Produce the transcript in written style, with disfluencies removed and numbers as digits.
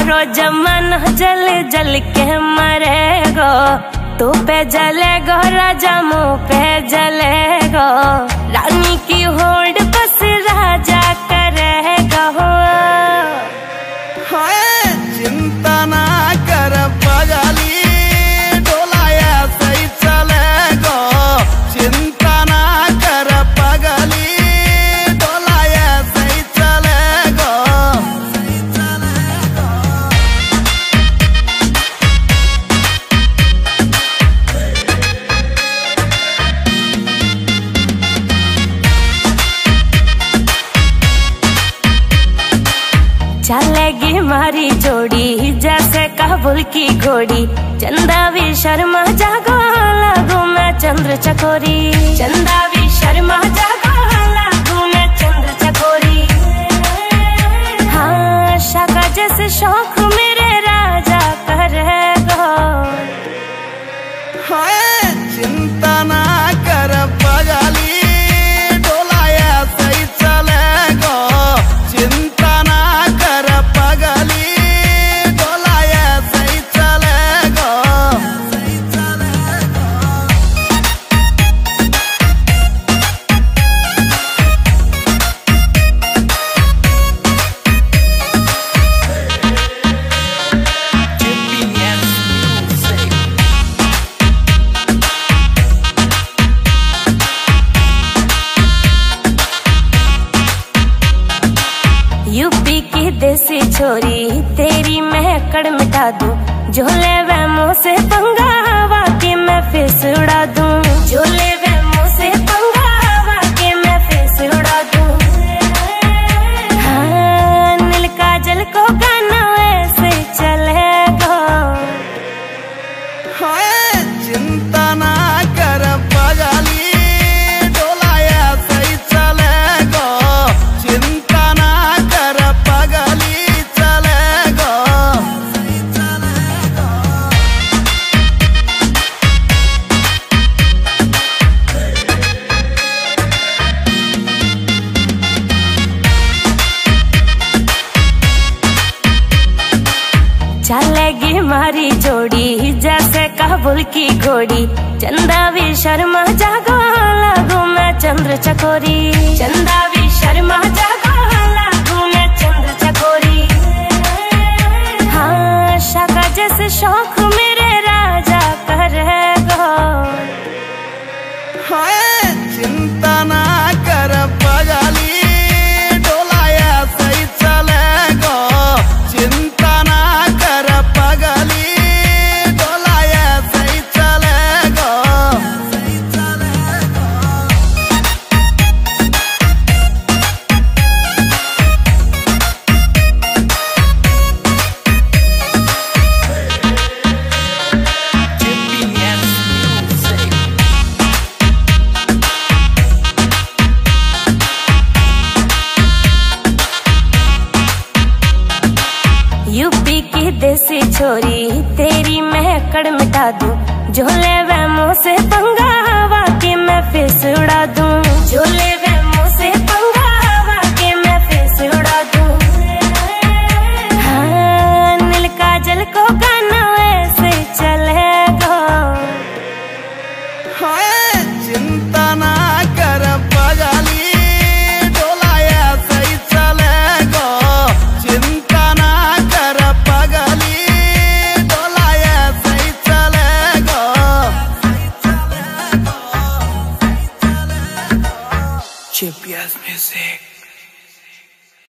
रोज मन जल जल के मरेगो, तू पे जलेगो राजा मुँह पे जलेगो, रानी की होड़ बस राजा करेगा। चिंता ना कर पगली, डोलाया सही चलेगो, चिंता ना कर पगली, डोलाया सही चलेगो। चलेगी मारी जोड़ी जैसे काबुल की घोड़ी, चंदा भी शर्मा जागो लागू मैं चंद्र चकोरी, चंदा भी शर्मा जागो लागू मैं चंद्र चकोरी। हाँ शाका जैसे शौक मेरे राजा करेगो। चिंता ना कर पगली, डोलाया सही चलेगो, चिंता ना कर पगली, डोलाया सही चलेगो। यूपी की देसी छोरी तेरी महकड़ मिटा दूं, झोले वे मुँह से पंगा वाकई मैं फेस उड़ा दूं, झोले वे मुँह से पंगा वाकई मैं फेस उड़ा दूं। हाँ नील काजल को गाना वैसे चलेगा। चिंता ना कर पगली, डोलाया सही चलेगो, चिंता ना कर पगली, चलेगो। चलेगी मारी जोड़ी जैसे काबुल की घोड़ी, चंदा भी शर्मा जागो लागू मैं चंद्र चकोरी, चंदा भी शर्मा जागो लागू मैं चंद्र चकोरी। हाँ शाका जैसे शौक मेरे राजा करेगो। चिंता ना कर पगली, डोलाया सही चलेगो, चिंता ना कर पगली, डोलाया सही चलेगो। यूपी की देसी छोरी तेरी महकड़ मिटा दूं, झोले वे मुँह से पंगा वाकई मैं फेस उड़ा दूं, झोले वे मुँह से पंगा वाकई मैं फेस उड़ा दूं। हाँ नील काजल को गाना वैसे चलेगा। चिंता ना कर पगली, डोलाया सही चलेगो, चिंता ना कर पगली, डोलाया सही चलेगो। GPS music।